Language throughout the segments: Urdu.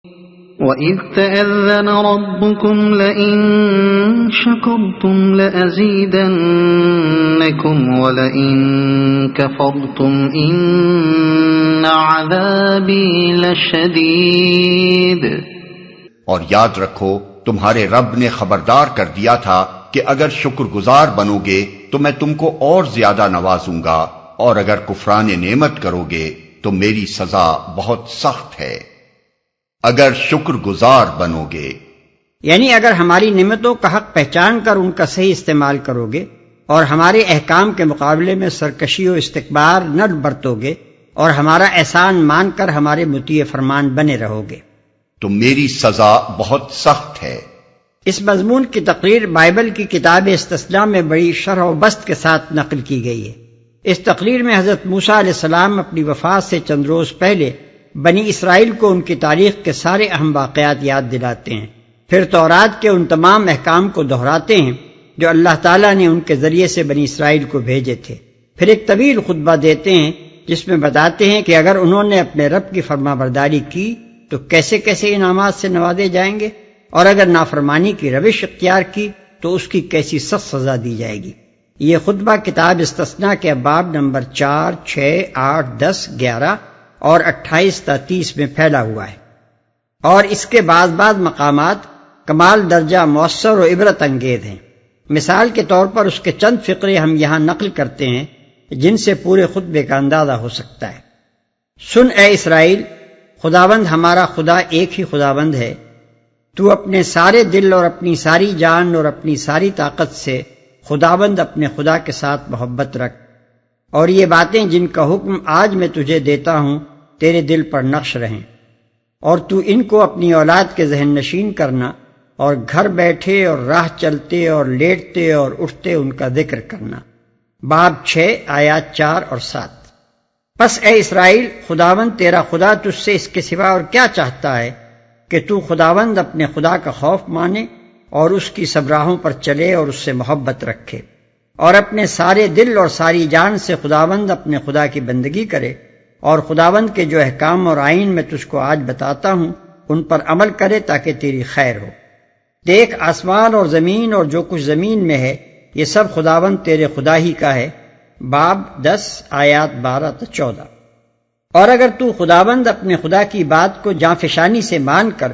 وَإِذْ تَأَذَّنَ رَبُّكُمْ لَئِن شَكَرْتُمْ لَأَزِيدَنَّكُمْ وَلَئِن كَفَرْتُمْ إِنَّ عَذَابِي لَشَدِيدٌ۔ اور یاد رکھو تمہارے رب نے خبردار کر دیا تھا کہ اگر شکر گزار بنو گے تو میں تم کو اور زیادہ نوازوں گا، اور اگر کفران نعمت کرو گے تو میری سزا بہت سخت ہے۔ اگر شکر گزار بنو گے یعنی اگر ہماری نعمتوں کا حق پہچان کر ان کا صحیح استعمال کرو گے اور ہمارے احکام کے مقابلے میں سرکشی و استکبار نہ برتو گے اور ہمارا احسان مان کر ہمارے مطیع فرمان بنے رہو گے تو میری سزا بہت سخت ہے۔ اس مضمون کی تقریر بائبل کی کتاب استثناء میں بڑی شرح و بسط کے ساتھ نقل کی گئی ہے۔ اس تقریر میں حضرت موسیٰ علیہ السلام اپنی وفات سے چند روز پہلے بنی اسرائیل کو ان کی تاریخ کے سارے اہم واقعات یاد دلاتے ہیں، پھر تورات کے ان تمام احکام کو دہراتے ہیں جو اللہ تعالیٰ نے ان کے ذریعے سے بنی اسرائیل کو بھیجے تھے، پھر ایک طویل خطبہ دیتے ہیں جس میں بتاتے ہیں کہ اگر انہوں نے اپنے رب کی فرما برداری کی تو کیسے کیسے انعامات سے نوازے جائیں گے، اور اگر نافرمانی کی روش اختیار کی تو اس کی کیسی سخت سزا دی جائے گی۔ یہ خطبہ کتاب استثناء کے ابواب نمبر 4، 6، 8، 10، 11 اور 28 تا 30 میں پھیلا ہوا ہے، اور اس کے بعض مقامات کمال درجہ مؤثر و عبرت انگیز ہیں۔ مثال کے طور پر اس کے چند فقرے ہم یہاں نقل کرتے ہیں جن سے پورے خطبے کا اندازہ ہو سکتا ہے۔ سن اے اسرائیل، خداوند ہمارا خدا ایک ہی خداوند ہے، تو اپنے سارے دل اور اپنی ساری جان اور اپنی ساری طاقت سے خداوند اپنے خدا کے ساتھ محبت رکھ، اور یہ باتیں جن کا حکم آج میں تجھے دیتا ہوں تیرے دل پر نقش رہیں، اور تو ان کو اپنی اولاد کے ذہن نشین کرنا، اور گھر بیٹھے اور راہ چلتے اور لیٹتے اور اٹھتے ان کا ذکر کرنا۔ باب 6 آیات 4 اور 7۔ پس اے اسرائیل، خداوند تیرا خدا تجھ سے اس کے سوا اور کیا چاہتا ہے کہ تو خداوند اپنے خدا کا خوف مانے اور اس کی سب راہوں پر چلے اور اس سے محبت رکھے، اور اپنے سارے دل اور ساری جان سے خداوند اپنے خدا کی بندگی کرے، اور خداوند کے جو احکام اور آئین میں تجھ کو آج بتاتا ہوں ان پر عمل کرے تاکہ تیری خیر ہو۔ دیکھ، آسمان اور زمین اور جو کچھ زمین میں ہے یہ سب خداوند تیرے خدا ہی کا ہے۔ باب 10 آیات 12 تا 14۔ اور اگر تو خداوند اپنے خدا کی بات کو جاں فشانی سے مان کر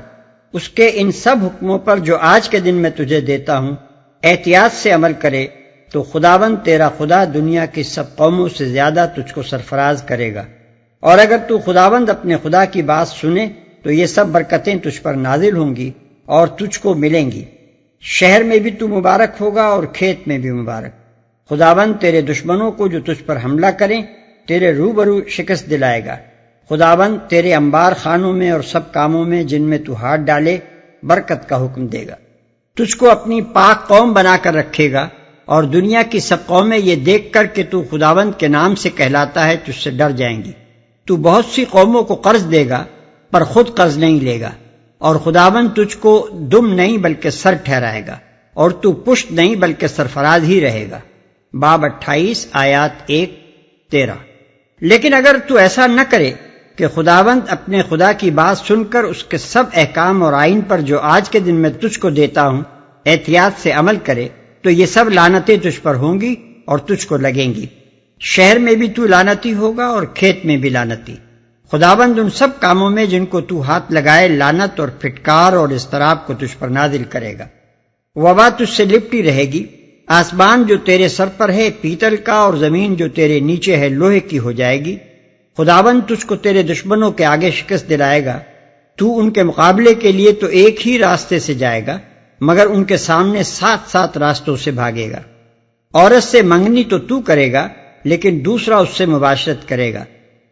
اس کے ان سب حکموں پر جو آج کے دن میں تجھے دیتا ہوں احتیاط سے عمل کرے تو خداوند تیرا خدا دنیا کی سب قوموں سے زیادہ تجھ کو سرفراز کرے گا۔ اور اگر تو خداوند اپنے خدا کی بات سنے تو یہ سب برکتیں تجھ پر نازل ہوں گی اور تجھ کو ملیں گی، شہر میں بھی تو مبارک ہوگا اور کھیت میں بھی مبارک۔ خداوند تیرے دشمنوں کو جو تجھ پر حملہ کریں تیرے روبرو شکست دلائے گا۔ خداوند تیرے انبار خانوں میں اور سب کاموں میں جن میں تو ہاتھ ڈالے برکت کا حکم دے گا۔ تجھ کو اپنی پاک قوم بنا کر رکھے گا، اور دنیا کی سب قومیں یہ دیکھ کر کہ تو خداوند کے نام سے کہلاتا ہے تجھ سے ڈر جائیں گی۔ تو بہت سی قوموں کو قرض دے گا پر خود قرض نہیں لے گا، اور خداوند تجھ کو دم نہیں بلکہ سر ٹھہرائے گا، اور تو پشت نہیں بلکہ سرفراز ہی رہے گا۔ باب 28 آیات 1-13۔ لیکن اگر تو ایسا نہ کرے کہ خداوند اپنے خدا کی بات سن کر اس کے سب احکام اور آئین پر جو آج کے دن میں تجھ کو دیتا ہوں احتیاط سے عمل کرے تو یہ سب لعنتیں تجھ پر ہوں گی اور تجھ کو لگیں گی، شہر میں بھی تو لعنتی ہوگا اور کھیت میں بھی لعنتی۔ خداوند ان سب کاموں میں جن کو تو ہاتھ لگائے لعنت اور پھٹکار اور اضطراب کو تجھ پر نازل کرے گا۔ وبا تجھ سے لپٹی رہے گی، آسمان جو تیرے سر پر ہے پیتل کا اور زمین جو تیرے نیچے ہے لوہے کی ہو جائے گی۔ خداوند تجھ کو تیرے دشمنوں کے آگے شکست دلائے گا، تو ان کے مقابلے کے لیے تو ایک ہی راستے سے جائے گا مگر ان کے سامنے 7 راستوں سے بھاگے گا۔ عورت سے منگنی تو کرے گا لیکن دوسرا اس سے مباشرت کرے گا۔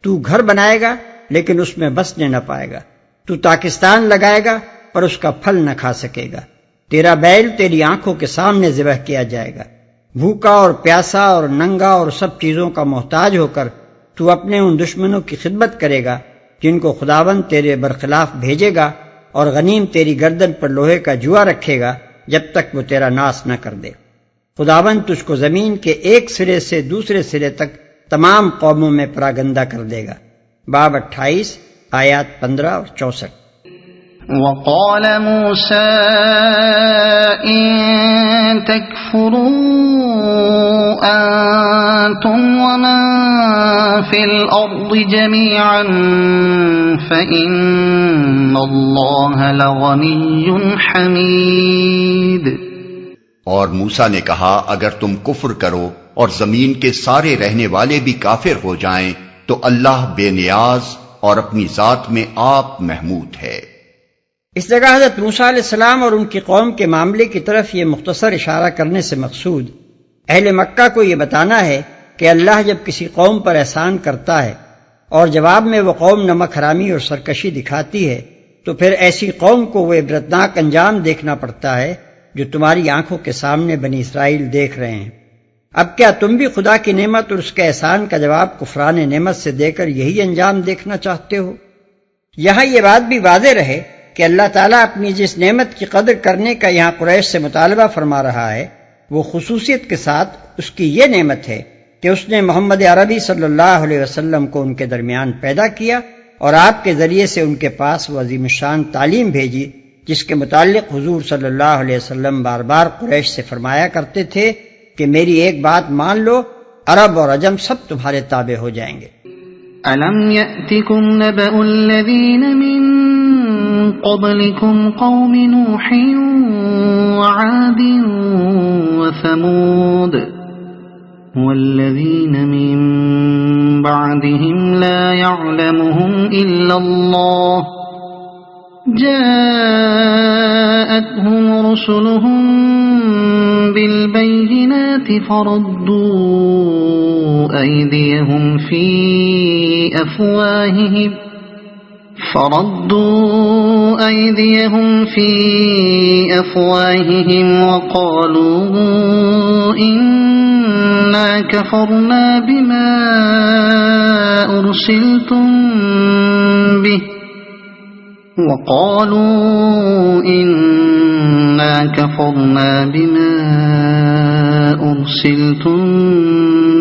تو گھر بنائے گا لیکن اس میں بسنے نہ پائے گا۔ تو تاکستان لگائے گا پر اس کا پھل نہ کھا سکے گا۔ تیرا بیل تیری آنکھوں کے سامنے ذبح کیا جائے گا۔ بھوکا اور پیاسا اور ننگا اور سب چیزوں کا محتاج ہو کر تو اپنے ان دشمنوں کی خدمت کرے گا جن کو خداوند تیرے برخلاف بھیجے گا، اور غنیم تیری گردن پر لوہے کا جوا رکھے گا جب تک وہ تیرا ناس نہ کر دے۔ خداوند تجھ کو زمین کے ایک سرے سے دوسرے سرے تک تمام قوموں میں پراگندہ کر دے گا۔ باب 28 آیات 15 اور 64۔ وقال موسى إن تكفروا أنتم ومن في الأرض جميعا فإن الله لغني حميد۔ اور موسیٰ نے کہا اگر تم کفر کرو اور زمین کے سارے رہنے والے بھی کافر ہو جائیں تو اللہ بے نیاز اور اپنی ذات میں آپ محمود ہے۔ اس جگہ حضرت موسیٰ علیہ السلام اور ان کی قوم کے معاملے کی طرف یہ مختصر اشارہ کرنے سے مقصود اہل مکہ کو یہ بتانا ہے کہ اللہ جب کسی قوم پر احسان کرتا ہے اور جواب میں وہ قوم نمک حرامی اور سرکشی دکھاتی ہے تو پھر ایسی قوم کو وہ عبرتناک انجام دیکھنا پڑتا ہے جو تمہاری آنکھوں کے سامنے بنی اسرائیل دیکھ رہے ہیں۔ اب کیا تم بھی خدا کی نعمت اور اس کے احسان کا جواب کفران نعمت سے دے کر یہی انجام دیکھنا چاہتے ہو؟ یہاں یہ بات بھی واضح رہے کہ اللہ تعالیٰ اپنی جس نعمت کی قدر کرنے کا یہاں قریش سے مطالبہ فرما رہا ہے وہ خصوصیت کے ساتھ اس کی یہ نعمت ہے کہ اس نے محمد عربی صلی اللہ علیہ وسلم کو ان کے درمیان پیدا کیا اور آپ کے ذریعے سے ان کے پاس وہ عظیم الشان تعلیم بھیجی جس کے متعلق حضور صلی اللہ علیہ وسلم بار بار قریش سے فرمایا کرتے تھے کہ میری ایک بات مان لو، عرب اور عجم سب تمہارے تابع ہو جائیں گے۔ أَلَمْ يَأْتِكُمْ نَبَأُ الَّذِينَ مِن قَبْلِكُمْ قَوْمِ نُوحٍ وَعَادٍ وَثَمُودَ وَالَّذِينَ مِن بَعْدِهِمْ لَا يَعْلَمُهُمْ إِلَّا اللَّهُ جاءتهم رسلهم بالبينات فردوا أيديهم في أفواههم وقالوا إنا كفرنا بما أرسلتم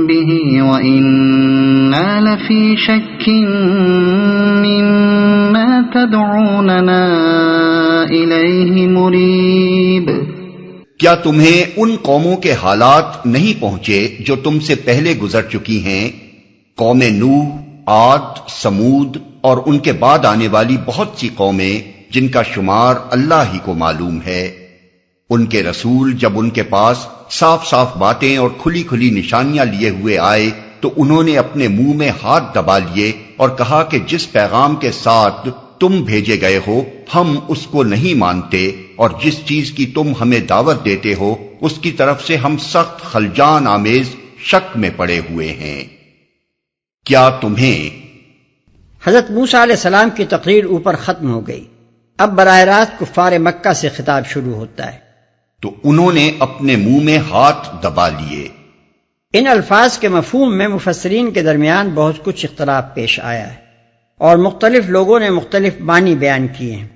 به وَإِنَّا لَفِي شَكٍّ مِّمَّا تَدْعُونَنَا إِلَيْهِ مُرِيبٍ۔ کیا تمہیں ان قوموں کے حالات نہیں پہنچے جو تم سے پہلے گزر چکی ہیں؟ قوم نوح، عاد، سمود اور ان کے بعد آنے والی بہت سی قومیں جن کا شمار اللہ ہی کو معلوم ہے۔ ان کے رسول جب ان کے پاس صاف صاف باتیں اور کھلی کھلی نشانیاں لیے ہوئے آئے تو انہوں نے اپنے منہ میں ہاتھ دبا لیے اور کہا کہ جس پیغام کے ساتھ تم بھیجے گئے ہو ہم اس کو نہیں مانتے، اور جس چیز کی تم ہمیں دعوت دیتے ہو اس کی طرف سے ہم سخت خلجان آمیز شک میں پڑے ہوئے ہیں۔ کیا تمہیں حضرت موسیٰ علیہ السلام کی تقریر اوپر ختم ہو گئی، اب براہ راست کفار مکہ سے خطاب شروع ہوتا ہے۔ تو انہوں نے اپنے منہ میں ہاتھ دبا لیے۔ ان الفاظ کے مفہوم میں مفسرین کے درمیان بہت کچھ اختلاف پیش آیا ہے اور مختلف لوگوں نے مختلف معنی بیان کیے ہیں۔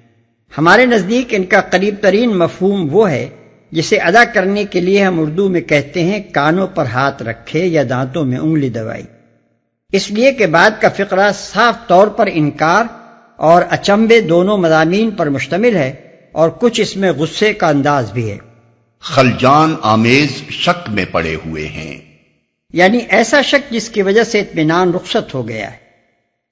ہمارے نزدیک ان کا قریب ترین مفہوم وہ ہے جسے ادا کرنے کے لیے ہم اردو میں کہتے ہیں کانوں پر ہاتھ رکھے یا دانتوں میں انگلی دبائی، اس لیے کہ بعد کا فقرہ صاف طور پر انکار اور اچنبے دونوں مضامین پر مشتمل ہے اور کچھ اس میں غصے کا انداز بھی ہے۔ خلجان آمیز شک میں پڑے ہوئے ہیں، یعنی ایسا شک جس کی وجہ سے اطمینان رخصت ہو گیا ہے۔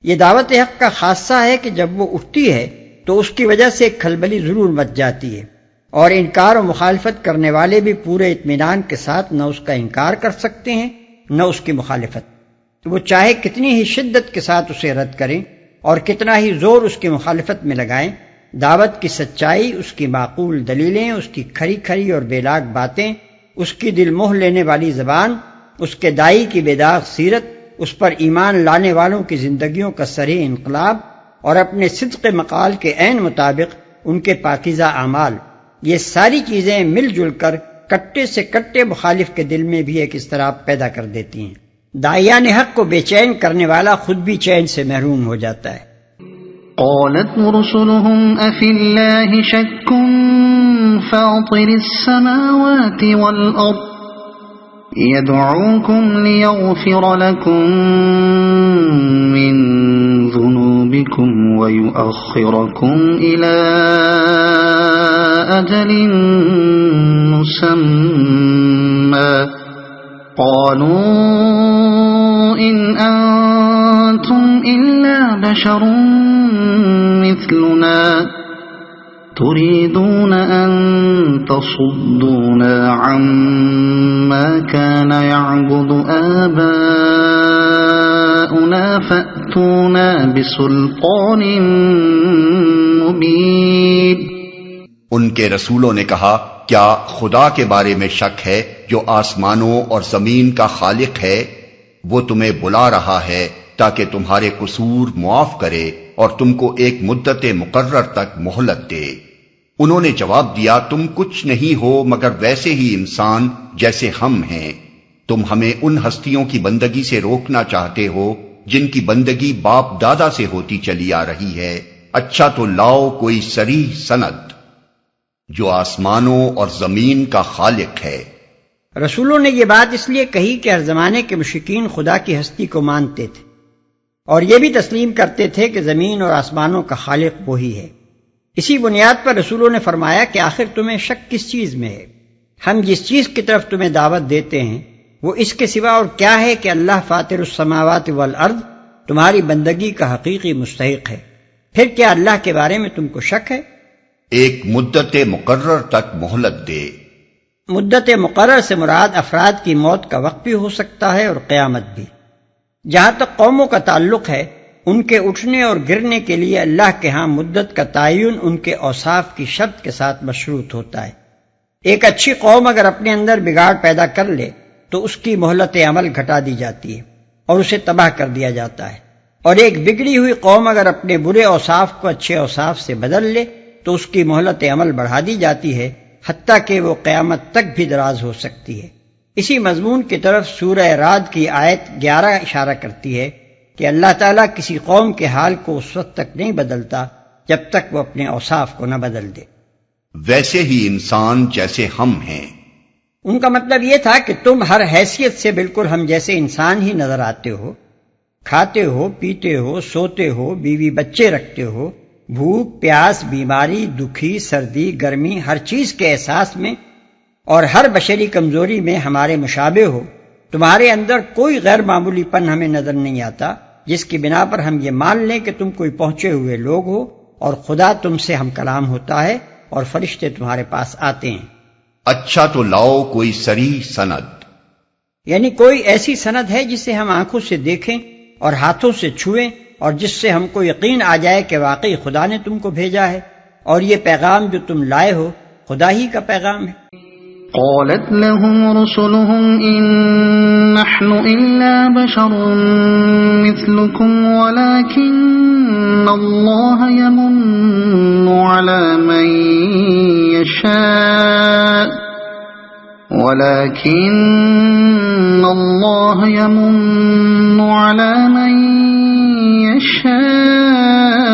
یہ دعوت حق کا خاصہ ہے کہ جب وہ اٹھتی ہے تو اس کی وجہ سے ایک کھلبلی ضرور مچ جاتی ہے، اور انکار و مخالفت کرنے والے بھی پورے اطمینان کے ساتھ نہ اس کا انکار کر سکتے ہیں نہ اس کی مخالفت۔ وہ چاہے کتنی ہی شدت کے ساتھ اسے رد کریں اور کتنا ہی زور اس کی مخالفت میں لگائیں، دعوت کی سچائی، اس کی معقول دلیلیں، اس کی کھری کھری اور بے لاگ باتیں، اس کی دل موہ لینے والی زبان، اس کے دائی کی بے داغ سیرت، اس پر ایمان لانے والوں کی زندگیوں کا سریع انقلاب اور اپنے صدق مقال کے عین مطابق ان کے پاکیزہ اعمال، یہ ساری چیزیں مل جل کر کٹے سے کٹے مخالف کے دل میں بھی ایک اضطراب پیدا کر دیتی ہیں۔ داعیان حق کو بے چین کرنے والا خود بھی چین سے محروم ہو جاتا ہے۔ قالت رسلهم أفي الله شك فاطر السماوات والأرض يدعوكم ليغفر لكم من ذنوبكم ويؤخركم إلى أجل مسمى قالوا إن أنتم إلا بشر مثلنا تريدون أن تصدونا عما كان يعبد آباؤنا فأتونا بسلطان مبين۔ ان کے رسولوں نے کہا کیا خدا کے بارے میں شک ہے جو آسمانوں اور زمین کا خالق ہے؟ وہ تمہیں بلا رہا ہے تاکہ تمہارے قصور معاف کرے اور تم کو ایک مدت مقرر تک مہلت دے۔ انہوں نے جواب دیا تم کچھ نہیں ہو مگر ویسے ہی انسان جیسے ہم ہیں۔ تم ہمیں ان ہستیوں کی بندگی سے روکنا چاہتے ہو جن کی بندگی باپ دادا سے ہوتی چلی آ رہی ہے۔ اچھا تو لاؤ کوئی صریح سند جو آسمانوں اور زمین کا خالق ہے۔ رسولوں نے یہ بات اس لیے کہی کہ ہر زمانے کے مشرکین خدا کی ہستی کو مانتے تھے اور یہ بھی تسلیم کرتے تھے کہ زمین اور آسمانوں کا خالق وہی ہے۔ اسی بنیاد پر رسولوں نے فرمایا کہ آخر تمہیں شک کس چیز میں ہے؟ ہم جس چیز کی طرف تمہیں دعوت دیتے ہیں وہ اس کے سوا اور کیا ہے کہ اللہ فاطر السماوات والارض تمہاری بندگی کا حقیقی مستحق ہے۔ پھر کیا اللہ کے بارے میں تم کو شک ہے؟ ایک مدت مقرر تک مہلت دے۔ مدت مقرر سے مراد افراد کی موت کا وقت بھی ہو سکتا ہے اور قیامت بھی۔ جہاں تک قوموں کا تعلق ہے ان کے اٹھنے اور گرنے کے لیے اللہ کے ہاں مدت کا تعین ان کے اوصاف کی شرط کے ساتھ مشروط ہوتا ہے۔ ایک اچھی قوم اگر اپنے اندر بگاڑ پیدا کر لے تو اس کی مہلت عمل گھٹا دی جاتی ہے اور اسے تباہ کر دیا جاتا ہے، اور ایک بگڑی ہوئی قوم اگر اپنے برے اوصاف کو اچھے اوصاف سے بدل لے تو اس کی مہلت عمل بڑھا دی جاتی ہے، حتیٰ کہ وہ قیامت تک بھی دراز ہو سکتی ہے۔ اسی مضمون کی طرف سورہ رعد کی آیت 11 اشارہ کرتی ہے کہ اللہ تعالیٰ کسی قوم کے حال کو اس وقت تک نہیں بدلتا جب تک وہ اپنے اوصاف کو نہ بدل دے۔ ویسے ہی انسان جیسے ہم ہیں۔ ان کا مطلب یہ تھا کہ تم ہر حیثیت سے بالکل ہم جیسے انسان ہی نظر آتے ہو، کھاتے ہو، پیتے ہو، سوتے ہو، بیوی بچے رکھتے ہو، بھوک پیاس، بیماری، دکھی، سردی، گرمی، ہر چیز کے احساس میں اور ہر بشری کمزوری میں ہمارے مشابہ ہو۔ تمہارے اندر کوئی غیر معمولی پن ہمیں نظر نہیں آتا جس کی بنا پر ہم یہ مان لیں کہ تم کوئی پہنچے ہوئے لوگ ہو اور خدا تم سے ہم کلام ہوتا ہے اور فرشتے تمہارے پاس آتے ہیں۔ اچھا تو لاؤ کوئی صریح سند، یعنی کوئی ایسی سند ہے جسے ہم آنکھوں سے دیکھیں اور ہاتھوں سے چھوئیں اور جس سے ہم کو یقین آ جائے کہ واقعی خدا نے تم کو بھیجا ہے اور یہ پیغام جو تم لائے ہو خدا ہی کا پیغام ہے۔ قالت لهم رسلهم إن نحن إلا بشر مثلكم ولكن الله يمن على من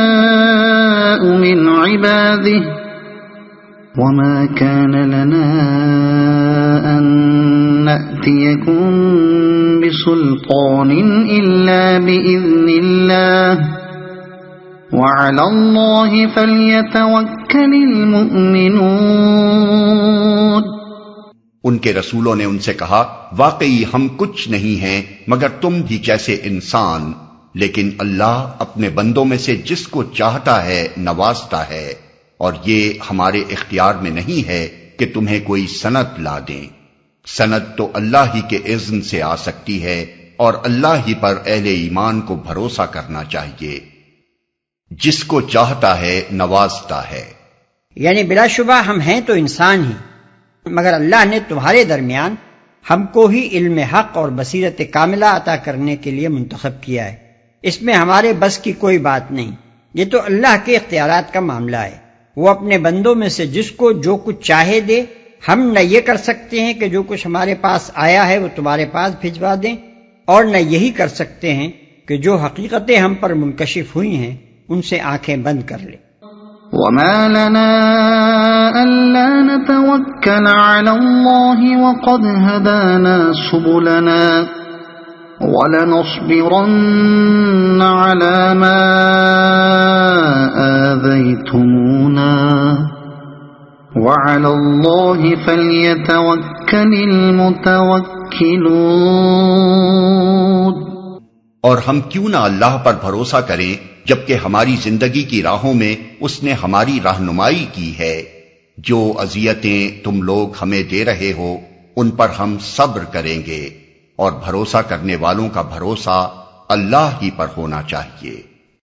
يشاء من عباده وما كان لنا أن نأتيكم بسلطان إلا بإذن الله وعلى الله فليتوكل المؤمنون۔ ان کے رسولوں نے ان سے کہا واقعی ہم کچھ نہیں ہیں مگر تم بھی جیسے انسان، لیکن اللہ اپنے بندوں میں سے جس کو چاہتا ہے نوازتا ہے، اور یہ ہمارے اختیار میں نہیں ہے کہ تمہیں کوئی سند لا دیں۔ سند تو اللہ ہی کے اذن سے آ سکتی ہے اور اللہ ہی پر اہل ایمان کو بھروسہ کرنا چاہیے، جس کو چاہتا ہے نوازتا ہے۔ یعنی بلا شبہ ہم ہیں تو انسان ہی، مگر اللہ نے تمہارے درمیان ہم کو ہی علم حق اور بصیرت کاملہ عطا کرنے کے لیے منتخب کیا ہے۔ اس میں ہمارے بس کی کوئی بات نہیں، یہ تو اللہ کے اختیارات کا معاملہ ہے۔ وہ اپنے بندوں میں سے جس کو جو کچھ چاہے دے۔ ہم نہ یہ کر سکتے ہیں کہ جو کچھ ہمارے پاس آیا ہے وہ تمہارے پاس بھجوا دیں، اور نہ یہی کر سکتے ہیں کہ جو حقیقتیں ہم پر منکشف ہوئی ہیں ان سے آنکھیں بند کر لیں۔ وما لنا ألا نتوكل على الله وقد هدانا سبلنا ولنصبرن على ما آذيتمونا وعلى الله فليتوكل المتوكلون۔ اور ہم کیوں نہ اللہ پر بھروسہ کریں جبکہ ہماری زندگی کی راہوں میں اس نے ہماری رہنمائی کی ہے۔ جو اذیتیں تم لوگ ہمیں دے رہے ہو ان پر ہم صبر کریں گے، اور بھروسہ کرنے والوں کا بھروسہ اللہ ہی پر ہونا چاہیے۔